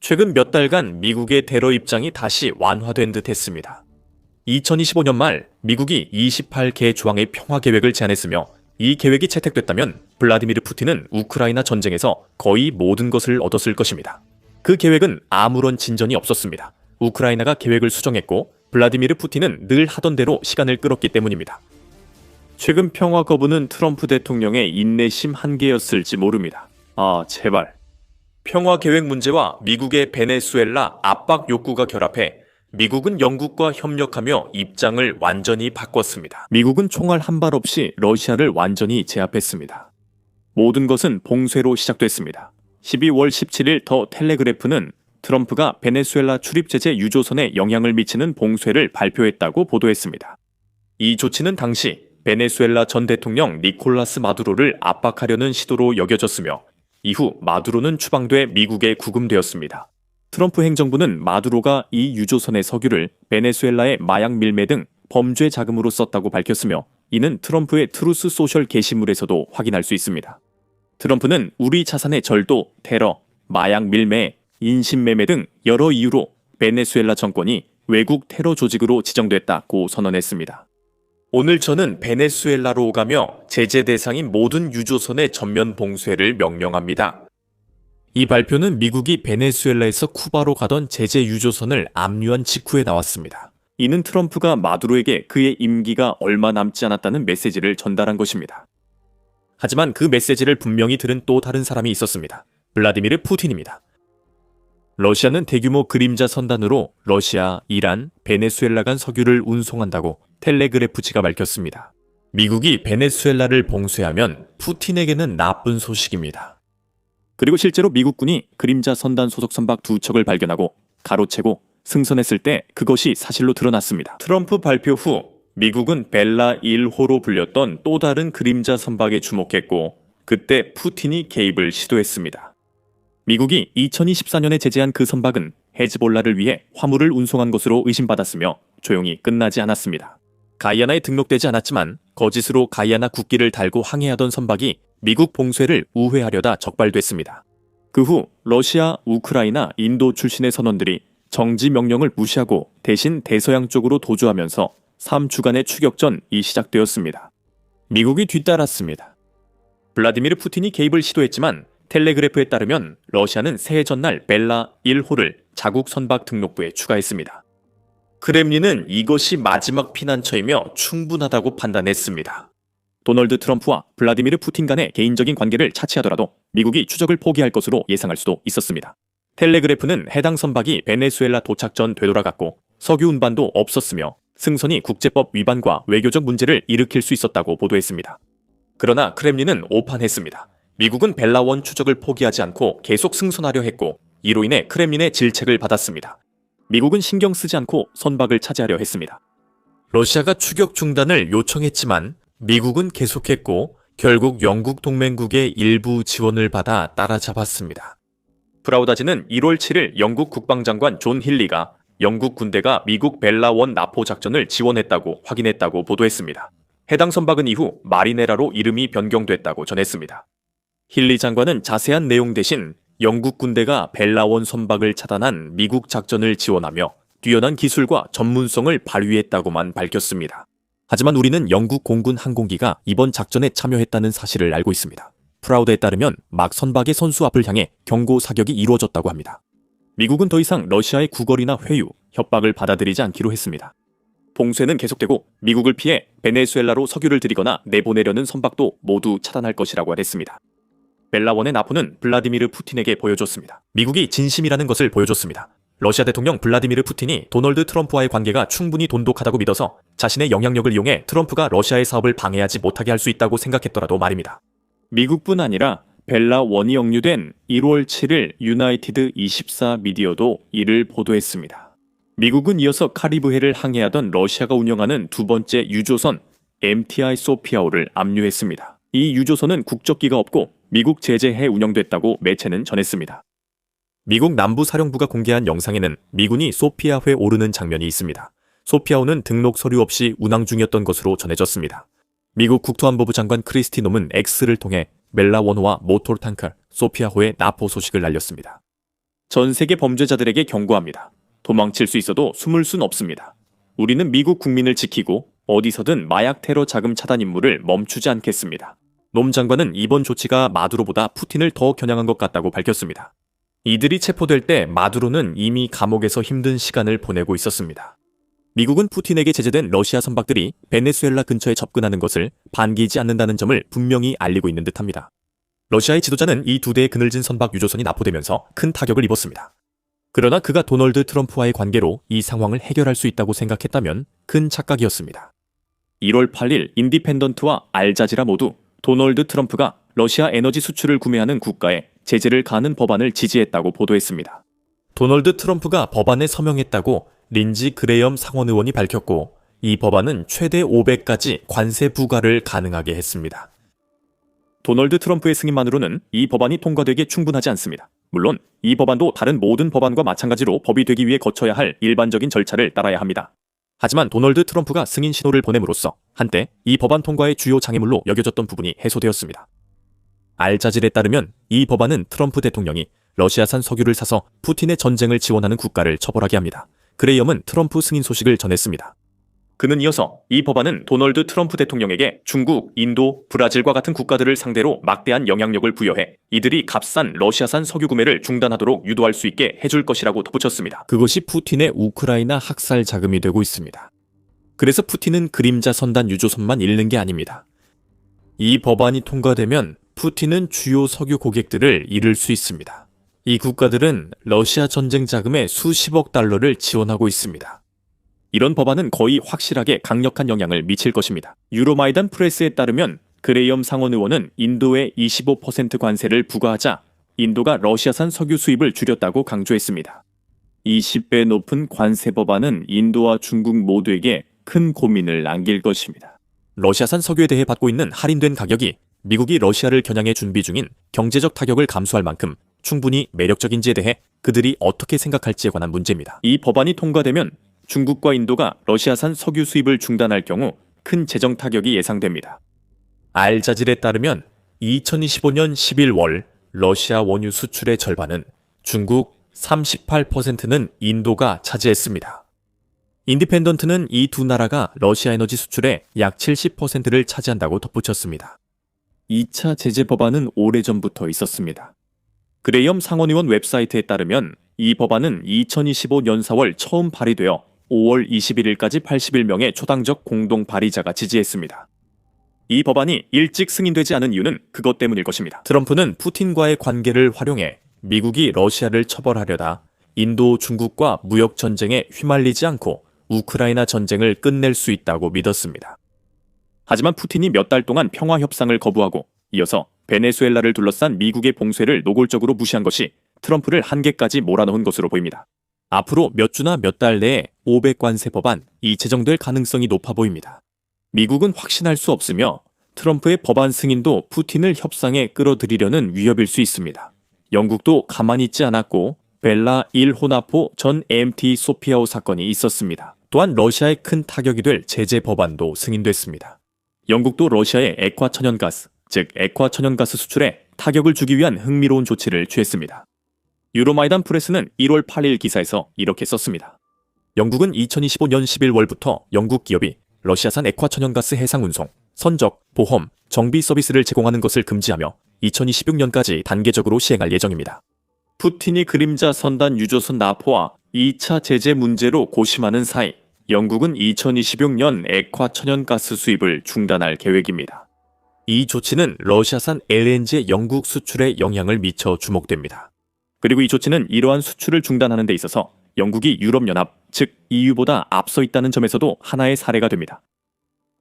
최근 몇 달간 미국의 테러 입장이 다시 완화된 듯 했습니다. 2025년 말 미국이 28개 조항의 평화 계획을 제안했으며 이 계획이 채택됐다면 블라디미르 푸틴은 우크라이나 전쟁에서 거의 모든 것을 얻었을 것입니다. 그 계획은 아무런 진전이 없었습니다. 우크라이나가 계획을 수정했고 블라디미르 푸틴은 늘 하던 대로 시간을 끌었기 때문입니다. 최근 평화 거부는 트럼프 대통령의 인내심 한계였을지 모릅니다. 제발. 평화 계획 문제와 미국의 베네수엘라 압박 욕구가 결합해 미국은 영국과 협력하며 입장을 완전히 바꿨습니다. 미국은 총알 한 발 없이 러시아를 완전히 제압했습니다. 모든 것은 봉쇄로 시작됐습니다. 12월 17일 더 텔레그래프는 트럼프가 베네수엘라 출입제재 유조선에 영향을 미치는 봉쇄를 발표했다고 보도했습니다. 이 조치는 당시 베네수엘라 전 대통령 니콜라스 마두로를 압박하려는 시도로 여겨졌으며 이후 마두로는 추방돼 미국에 구금되었습니다. 트럼프 행정부는 마두로가 이 유조선의 석유를 베네수엘라의 마약 밀매 등 범죄 자금으로 썼다고 밝혔으며 이는 트럼프의 트루스 소셜 게시물에서도 확인할 수 있습니다. 트럼프는 우리 자산의 절도, 테러, 마약 밀매, 인신매매 등 여러 이유로 베네수엘라 정권이 외국 테러 조직으로 지정됐다고 선언했습니다. 오늘 저는 베네수엘라로 오가며 제재 대상인 모든 유조선의 전면 봉쇄를 명령합니다. 이 발표는 미국이 베네수엘라에서 쿠바로 가던 제재 유조선을 압류한 직후에 나왔습니다. 이는 트럼프가 마두로에게 그의 임기가 얼마 남지 않았다는 메시지를 전달한 것입니다. 하지만 그 메시지를 분명히 들은 또 다른 사람이 있었습니다. 블라디미르 푸틴입니다. 러시아는 대규모 그림자 선단으로 러시아, 이란, 베네수엘라 간 석유를 운송한다고 텔레그래프지가 밝혔습니다. 미국이 베네수엘라를 봉쇄하면 푸틴에게는 나쁜 소식입니다. 그리고 실제로 미국군이 그림자 선단 소속 선박 2척을 발견하고 가로채고 승선했을 때 그것이 사실로 드러났습니다. 트럼프 발표 후 미국은 벨라 1호로 불렸던 또 다른 그림자 선박에 주목했고 그때 푸틴이 개입을 시도했습니다. 미국이 2024년에 제재한 그 선박은 헤즈볼라를 위해 화물을 운송한 것으로 의심받았으며 조용히 끝나지 않았습니다. 가이아나에 등록되지 않았지만 거짓으로 가이아나 국기를 달고 항해하던 선박이 미국 봉쇄를 우회하려다 적발됐습니다. 그 후 러시아, 우크라이나, 인도 출신의 선원들이 정지 명령을 무시하고 대신 대서양 쪽으로 도주하면서 3주간의 추격전이 시작되었습니다. 미국이 뒤따랐습니다. 블라디미르 푸틴이 개입을 시도했지만 텔레그래프에 따르면 러시아는 새해 전날 벨라 1호를 자국 선박 등록부에 추가했습니다. 크렘린은 이것이 마지막 피난처이며 충분하다고 판단했습니다. 도널드 트럼프와 블라디미르 푸틴 간의 개인적인 관계를 차치하더라도 미국이 추적을 포기할 것으로 예상할 수도 있었습니다. 텔레그래프는 해당 선박이 베네수엘라 도착 전 되돌아갔고 석유 운반도 없었으며 승선이 국제법 위반과 외교적 문제를 일으킬 수 있었다고 보도했습니다. 그러나 크렘린은 오판했습니다. 미국은 벨라1 추적을 포기하지 않고 계속 승선하려 했고 이로 인해 크렘린의 질책을 받았습니다. 미국은 신경 쓰지 않고 선박을 차지하려 했습니다. 러시아가 추격 중단을 요청했지만 미국은 계속했고 결국 영국 동맹국의 일부 지원을 받아 따라잡았습니다. 프라우다지는 1월 7일 영국 국방장관 존 힐리가 영국 군대가 미국 벨라1 납포 작전을 지원했다고 확인했다고 보도했습니다. 해당 선박은 이후 마리네라로 이름이 변경됐다고 전했습니다. 힐리 장관은 자세한 내용 대신 영국 군대가 벨라1 선박을 차단한 미국 작전을 지원하며 뛰어난 기술과 전문성을 발휘했다고만 밝혔습니다. 하지만 우리는 영국 공군 항공기가 이번 작전에 참여했다는 사실을 알고 있습니다. 프라우드에 따르면 막 선박의 선수 앞을 향해 경고 사격이 이루어졌다고 합니다. 미국은 더 이상 러시아의 구걸이나 회유, 협박을 받아들이지 않기로 했습니다. 봉쇄는 계속되고 미국을 피해 베네수엘라로 석유를 들이거나 내보내려는 선박도 모두 차단할 것이라고 했습니다. 벨라1의 납포는 블라디미르 푸틴에게 보여줬습니다. 미국이 진심이라는 것을 보여줬습니다. 러시아 대통령 블라디미르 푸틴이 도널드 트럼프와의 관계가 충분히 돈독하다고 믿어서 자신의 영향력을 이용해 트럼프가 러시아의 사업을 방해하지 못하게 할 수 있다고 생각했더라도 말입니다. 미국뿐 아니라 벨라1이 역류된 1월 7일 유나이티드 24 미디어도 이를 보도했습니다. 미국은 이어서 카리브해를 항해하던 러시아가 운영하는 두 번째 유조선 MTI 소피아호를 압류했습니다. 이 유조선은 국적기가 없고 미국 제재해 운영됐다고 매체는 전했습니다. 미국 남부사령부가 공개한 영상에는 미군이 소피아호에 오르는 장면이 있습니다. 소피아호는 등록 서류 없이 운항 중이었던 것으로 전해졌습니다. 미국 국토안보부 장관 크리스티 놈은 X를 통해 벨라1호와 모토르 탕칼 소피아호의 납포 소식을 알렸습니다. 전 세계 범죄자들에게 경고합니다. 도망칠 수 있어도 숨을 순 없습니다. 우리는 미국 국민을 지키고 어디서든 마약 테러 자금 차단 임무를 멈추지 않겠습니다. 놈 장관은 이번 조치가 마두로보다 푸틴을 더 겨냥한 것 같다고 밝혔습니다. 이들이 체포될 때 마두로는 이미 감옥에서 힘든 시간을 보내고 있었습니다. 미국은 푸틴에게 제재된 러시아 선박들이 베네수엘라 근처에 접근하는 것을 반기지 않는다는 점을 분명히 알리고 있는 듯합니다. 러시아의 지도자는 이 두 대의 그늘진 선박 유조선이 납포되면서 큰 타격을 입었습니다. 그러나 그가 도널드 트럼프와의 관계로 이 상황을 해결할 수 있다고 생각했다면 큰 착각이었습니다. 1월 8일 인디펜던트와 알자지라 모두 도널드 트럼프가 러시아 에너지 수출을 구매하는 국가에 제재를 가하는 법안을 지지했다고 보도했습니다. 도널드 트럼프가 법안에 서명했다고 린지 그레엄 상원 의원이 밝혔고, 이 법안은 최대 500까지 관세 부과를 가능하게 했습니다. 도널드 트럼프의 승인만으로는 이 법안이 통과되기에 충분하지 않습니다. 물론 이 법안도 다른 모든 법안과 마찬가지로 법이 되기 위해 거쳐야 할 일반적인 절차를 따라야 합니다. 하지만 도널드 트럼프가 승인 신호를 보냄으로써 한때 이 법안 통과의 주요 장애물로 여겨졌던 부분이 해소되었습니다. 알자질에 따르면 이 법안은 트럼프 대통령이 러시아산 석유를 사서 푸틴의 전쟁을 지원하는 국가를 처벌하게 합니다. 그레이엄은 트럼프 승인 소식을 전했습니다. 그는 이어서 이 법안은 도널드 트럼프 대통령에게 중국, 인도, 브라질과 같은 국가들을 상대로 막대한 영향력을 부여해 이들이 값싼 러시아산 석유 구매를 중단하도록 유도할 수 있게 해줄 것이라고 덧붙였습니다. 그것이 푸틴의 우크라이나 학살 자금이 되고 있습니다. 그래서 푸틴은 그림자 선단 유조선만 잃는 게 아닙니다. 이 법안이 통과되면 푸틴은 주요 석유 고객들을 잃을 수 있습니다. 이 국가들은 러시아 전쟁 자금의 수십억 달러를 지원하고 있습니다. 이런 법안은 거의 확실하게 강력한 영향을 미칠 것입니다. 유로마이단 프레스에 따르면 그레이엄 상원 의원은 인도에 25% 관세를 부과하자 인도가 러시아산 석유 수입을 줄였다고 강조했습니다. 20배 높은 관세 법안은 인도와 중국 모두에게 큰 고민을 안길 것입니다. 러시아산 석유에 대해 받고 있는 할인된 가격이 미국이 러시아를 겨냥해 준비 중인 경제적 타격을 감수할 만큼 충분히 매력적인지에 대해 그들이 어떻게 생각할지에 관한 문제입니다. 이 법안이 통과되면 중국과 인도가 러시아산 석유 수입을 중단할 경우 큰 재정 타격이 예상됩니다. 알자질에 따르면 2025년 11월 러시아 원유 수출의 절반은 중국, 38%는 인도가 차지했습니다. 인디펜던트는 이 두 나라가 러시아 에너지 수출의 약 70%를 차지한다고 덧붙였습니다. 2차 제재 법안은 오래전부터 있었습니다. 그레이엄 상원의원 웹사이트에 따르면 이 법안은 2025년 4월 처음 발의되어 5월 21일까지 81명의 초당적 공동 발의자가 지지했습니다. 이 법안이 일찍 승인되지 않은 이유는 그것 때문일 것입니다. 트럼프는 푸틴과의 관계를 활용해 미국이 러시아를 처벌하려다 인도, 중국과 무역 전쟁에 휘말리지 않고 우크라이나 전쟁을 끝낼 수 있다고 믿었습니다. 하지만 푸틴이 몇 달 동안 평화 협상을 거부하고 이어서 베네수엘라를 둘러싼 미국의 봉쇄를 노골적으로 무시한 것이 트럼프를 한계까지 몰아넣은 것으로 보입니다. 앞으로 몇 주나 몇 달 내에 500관세 법안이 제정될 가능성이 높아 보입니다. 미국은 확신할 수 없으며 트럼프의 법안 승인도 푸틴을 협상에 끌어들이려는 위협일 수 있습니다. 영국도 가만히 있지 않았고 벨라 일호나포 전 MT 소피아호 사건이 있었습니다. 또한 러시아에 큰 타격이 될 제재 법안도 승인됐습니다. 영국도 러시아의 액화 천연가스, 즉 액화 천연가스 수출에 타격을 주기 위한 흥미로운 조치를 취했습니다. 유로마이단 프레스는 1월 8일 기사에서 이렇게 썼습니다. 영국은 2025년 11월부터 영국 기업이 러시아산 액화 천연가스 해상 운송, 선적, 보험, 정비 서비스를 제공하는 것을 금지하며 2026년까지 단계적으로 시행할 예정입니다. 푸틴이 그림자 선단 유조선 납포와 2차 제재 문제로 고심하는 사이 영국은 2026년 액화 천연가스 수입을 중단할 계획입니다. 이 조치는 러시아산 LNG의 영국 수출에 영향을 미쳐 주목됩니다. 그리고 이 조치는 이러한 수출을 중단하는 데 있어서 영국이 유럽연합, 즉 EU보다 앞서 있다는 점에서도 하나의 사례가 됩니다.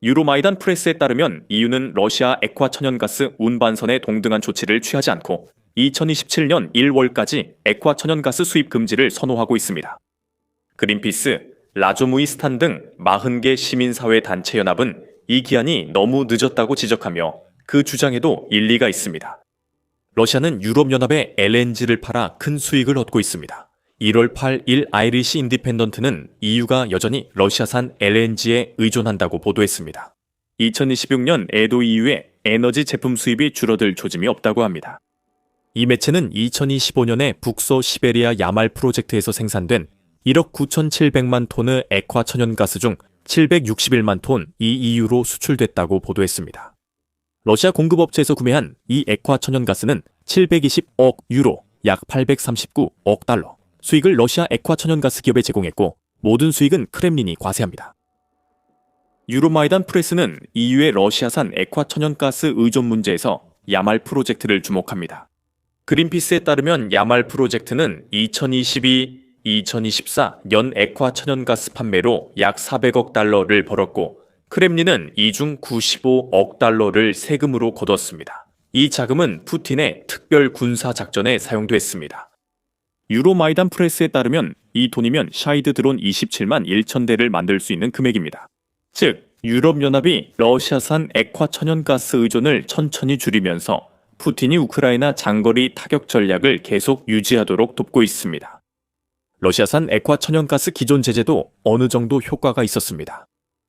유로마이단 프레스에 따르면 EU는 러시아 액화 천연가스 운반선에 동등한 조치를 취하지 않고 2027년 1월까지 액화 천연가스 수입 금지를 선호하고 있습니다. 그린피스, 라조무이스탄 등 40개 시민사회 단체 연합은 이 기한이 너무 늦었다고 지적하며 그 주장에도 일리가 있습니다. 러시아는 유럽연합에 LNG를 팔아 큰 수익을 얻고 있습니다. 1월 8일 아이리시 인디펜던트는 EU가 여전히 러시아산 LNG에 의존한다고 보도했습니다. 2026년 에도 EU에 에너지 제품 수입이 줄어들 조짐이 없다고 합니다. 이 매체는 2025년에 북서 시베리아 야말 프로젝트에서 생산된 1억 9,700만 톤의 액화 천연가스 중 761만 톤이 EU로 수출됐다고 보도했습니다. 러시아 공급업체에서 구매한 이 액화 천연가스는 720억 유로, 약 839억 달러. 수익을 러시아 액화 천연가스 기업에 제공했고 모든 수익은 크렘린이 과세합니다. 유로마이단 프레스는 EU의 러시아산 액화 천연가스 의존 문제에서 야말 프로젝트를 주목합니다. 그린피스에 따르면 야말 프로젝트는 2022-2024 연 액화 천연가스 판매로 약 400억 달러를 벌었고 크렘린은 이 중 95억 달러를 세금으로 거뒀습니다. 이 자금은 푸틴의 특별 군사 작전에 사용됐습니다. 유로마이단 프레스에 따르면 이 돈이면 샤이드 드론 27만 1천 대를 만들 수 있는 금액입니다. 즉, 유럽연합이 러시아산 액화 천연가스 의존을 천천히 줄이면서 푸틴이 우크라이나 장거리 타격 전략을 계속 유지하도록 돕고 있습니다. 러시아산 액화 천연가스 기존 제재도 어느 정도 효과가 있었습니다.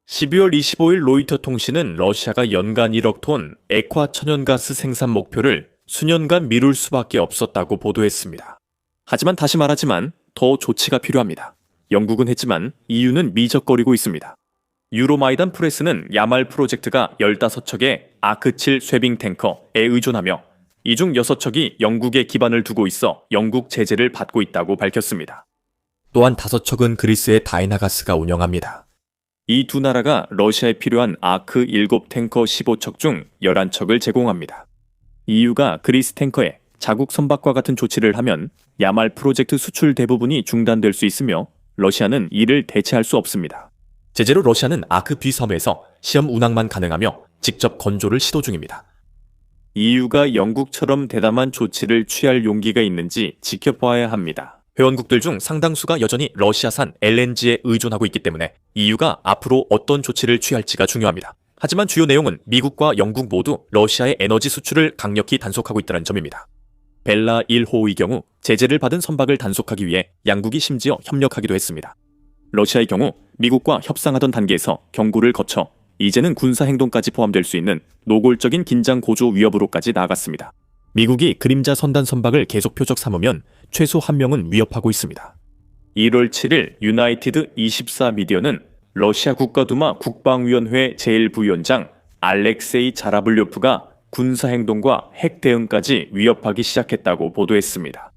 12월 25일 로이터 통신은 러시아가 연간 1억 톤 액화 천연가스 생산 목표를 수년간 미룰 수밖에 없었다고 보도했습니다. 하지만 다시 말하지만 더 조치가 필요합니다. 영국은 했지만 EU는 미적거리고 있습니다. 유로마이단 프레스는 야말 프로젝트가 15척의 아크7 쇄빙 탱커에 의존하며 이 중 6척이 영국에 기반을 두고 있어 영국 제재를 받고 있다고 밝혔습니다. 또한 5척은 그리스의 다이나가스가 운영합니다. 이 두 나라가 러시아에 필요한 아크7 탱커 15척 중 11척을 제공합니다. EU가 그리스 탱커에 자국 선박과 같은 조치를 하면 야말 프로젝트 수출 대부분이 중단될 수 있으며 러시아는 이를 대체할 수 없습니다. 제재로 러시아는 아크-B 섬에서 시험 운항만 가능하며 직접 건조를 시도 중입니다. EU가 영국처럼 대담한 조치를 취할 용기가 있는지 지켜봐야 합니다. 회원국들 중 상당수가 여전히 러시아산 LNG에 의존하고 있기 때문에 EU가 앞으로 어떤 조치를 취할지가 중요합니다. 하지만 주요 내용은 미국과 영국 모두 러시아의 에너지 수출을 강력히 단속하고 있다는 점입니다. 벨라 1호의 경우 제재를 받은 선박을 단속하기 위해 양국이 심지어 협력하기도 했습니다. 러시아의 경우 미국과 협상하던 단계에서 경고를 거쳐 이제는 군사행동까지 포함될 수 있는 노골적인 긴장 고조 위협으로까지 나아갔습니다. 미국이 그림자 선단 선박을 계속 표적 삼으면 최소 한 명은 위협하고 있습니다. 1월 7일 유나이티드 24 미디어는 러시아 국가두마 국방위원회 제1부위원장 알렉세이 자라블료프가 군사행동과 핵 대응까지 위협하기 시작했다고 보도했습니다.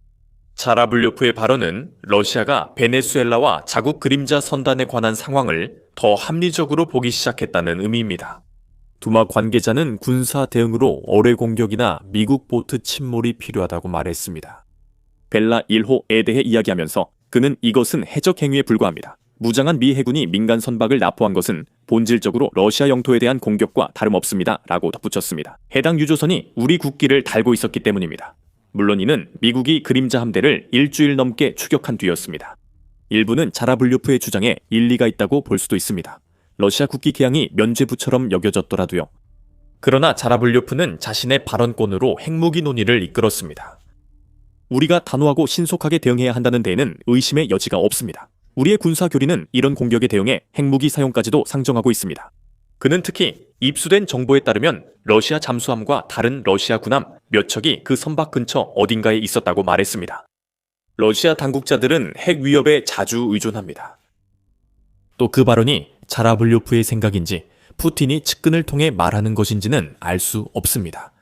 자라블료프의 발언은 러시아가 베네수엘라와 자국 그림자 선단에 관한 상황을 더 합리적으로 보기 시작했다는 의미입니다. 두마 관계자는 군사 대응으로 어뢰 공격이나 미국 보트 침몰이 필요하다고 말했습니다. 벨라 1호에 대해 이야기하면서 그는 이것은 해적 행위에 불과합니다. 무장한 미 해군이 민간 선박을 납포한 것은 본질적으로 러시아 영토에 대한 공격과 다름없습니다. 라고 덧붙였습니다. 해당 유조선이 우리 국기를 달고 있었기 때문입니다. 물론 이는 미국이 그림자 함대를 일주일 넘게 추격한 뒤였습니다. 일부는 자라블료프의 주장에 일리가 있다고 볼 수도 있습니다. 러시아 국기 개양이 면죄부처럼 여겨졌더라도요. 그러나 자라블료프는 자신의 발언권으로 핵무기 논의를 이끌었습니다. 우리가 단호하고 신속하게 대응해야 한다는 데에는 의심의 여지가 없습니다. 우리의 군사 교리는 이런 공격에 대응해 핵무기 사용까지도 상정하고 있습니다. 그는 특히 입수된 정보에 따르면 러시아 잠수함과 다른 러시아 군함 몇 척이 그 선박 근처 어딘가에 있었다고 말했습니다. 러시아 당국자들은 핵 위협에 자주 의존합니다. 또 그 발언이 자라블료프의 생각인지 푸틴이 측근을 통해 말하는 것인지는 알 수 없습니다.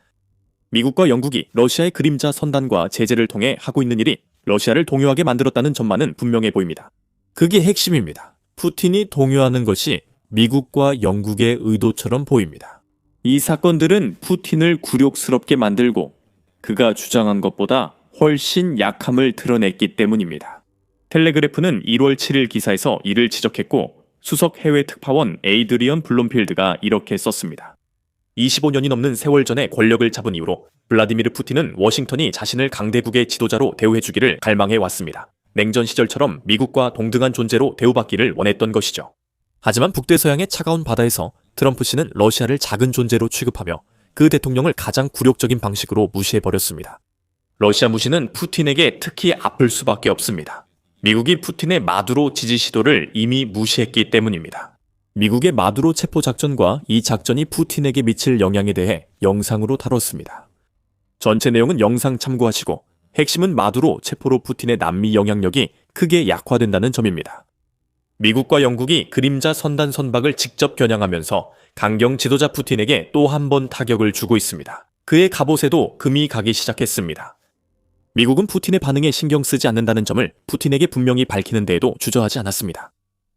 미국과 영국이 러시아의 그림자 선단과 제재를 통해 하고 있는 일이 러시아를 동요하게 만들었다는 점만은 분명해 보입니다. 그게 핵심입니다. 푸틴이 동요하는 것이 미국과 영국의 의도처럼 보입니다. 이 사건들은 푸틴을 굴욕스럽게 만들고 그가 주장한 것보다 훨씬 약함을 드러냈기 때문입니다. 텔레그래프는 1월 7일 기사에서 이를 지적했고 수석 해외 특파원 에이드리언 블롬필드가 이렇게 썼습니다. 25년이 넘는 세월 전에 권력을 잡은 이후로 블라디미르 푸틴은 워싱턴이 자신을 강대국의 지도자로 대우해주기를 갈망해 왔습니다. 냉전 시절처럼 미국과 동등한 존재로 대우받기를 원했던 것이죠. 하지만 북대서양의 차가운 바다에서 트럼프 씨는 러시아를 작은 존재로 취급하며 그 대통령을 가장 굴욕적인 방식으로 무시해버렸습니다. 러시아 무시는 푸틴에게 특히 아플 수밖에 없습니다. 미국이 푸틴의 마두로 지지 시도를 이미 무시했기 때문입니다. 미국의 마두로 체포 작전과 이 작전이 푸틴에게 미칠 영향에 대해 영상으로 다뤘습니다. 전체 내용은 영상 참고하시고 핵심은 마두로 체포로 푸틴의 남미 영향력이 크게 약화된다는 점입니다. 미국과 영국이 그림자 선단 선박을 직접 겨냥하면서 강경 지도자 푸틴에게 또 한 번 타격을 주고 있습니다. 그의 갑옷에도 금이 가기 시작했습니다. 미국은 푸틴의 반응에 신경 쓰지 않는다는 점을 푸틴에게 분명히 밝히는 데에도 주저하지 않았습니다.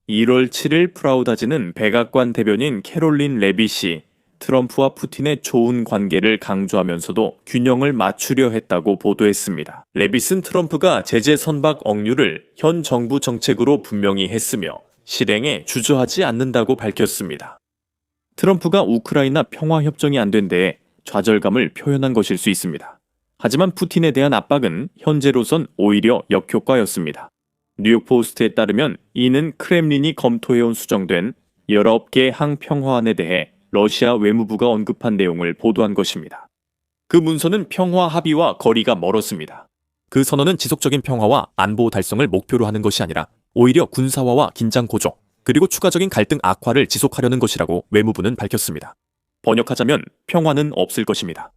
1월 7일 프라우다지는 백악관 대변인 캐롤린 레빗이 트럼프와 푸틴의 좋은 관계를 강조하면서도 균형을 맞추려 했다고 보도했습니다. 레빗은 트럼프가 제재 선박 억류를 현 정부 정책으로 분명히 했으며 실행에 주저하지 않는다고 밝혔습니다. 트럼프가 우크라이나 평화협정이 안 된 데에 좌절감을 표현한 것일 수 있습니다. 하지만 푸틴에 대한 압박은 현재로선 오히려 역효과였습니다. 뉴욕포스트에 따르면 이는 크렘린이 검토해온 수정된 19개 항평화안에 대해 러시아 외무부가 언급한 내용을 보도한 것입니다. 그 문서는 평화 합의와 거리가 멀었습니다. 그 선언은 지속적인 평화와 안보 달성을 목표로 하는 것이 아니라 오히려 군사화와 긴장 고조, 그리고 추가적인 갈등 악화를 지속하려는 것이라고 외무부는 밝혔습니다. 번역하자면 평화는 없을 것입니다.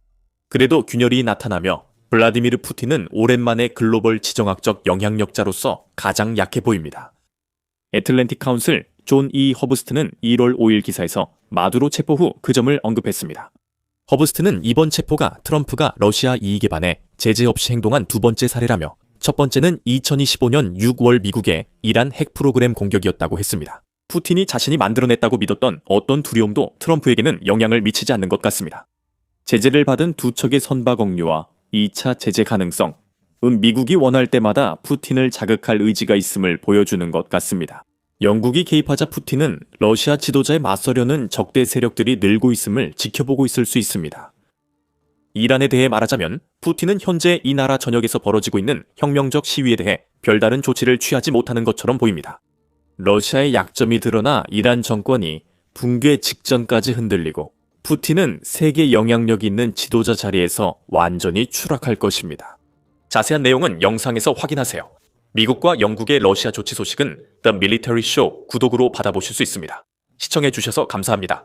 그래도 균열이 나타나며 블라디미르 푸틴은 오랜만에 글로벌 지정학적 영향력자로서 가장 약해 보입니다. 애틀랜틱 카운슬 존 E. 허브스트는 1월 5일 기사에서 마두로 체포 후 그 점을 언급했습니다. 허브스트는 이번 체포가 트럼프가 러시아 이익에 반해 제재 없이 행동한 두 번째 사례라며 첫 번째는 2025년 6월 미국의 이란 핵 프로그램 공격이었다고 했습니다. 푸틴이 자신이 만들어냈다고 믿었던 어떤 두려움도 트럼프에게는 영향을 미치지 않는 것 같습니다. 제재를 받은 두 척의 선박 억류와 2차 제재 가능성은 미국이 원할 때마다 푸틴을 자극할 의지가 있음을 보여주는 것 같습니다. 영국이 개입하자 푸틴은 러시아 지도자에 맞서려는 적대 세력들이 늘고 있음을 지켜보고 있을 수 있습니다. 이란에 대해 말하자면 푸틴은 현재 이 나라 전역에서 벌어지고 있는 혁명적 시위에 대해 별다른 조치를 취하지 못하는 것처럼 보입니다. 러시아의 약점이 드러나 이란 정권이 붕괴 직전까지 흔들리고 푸틴은 세계 영향력 있는 지도자 자리에서 완전히 추락할 것입니다. 자세한 내용은 영상에서 확인하세요. 미국과 영국의 러시아 조치 소식은 The Military Show 구독으로 받아보실 수 있습니다. 시청해주셔서 감사합니다.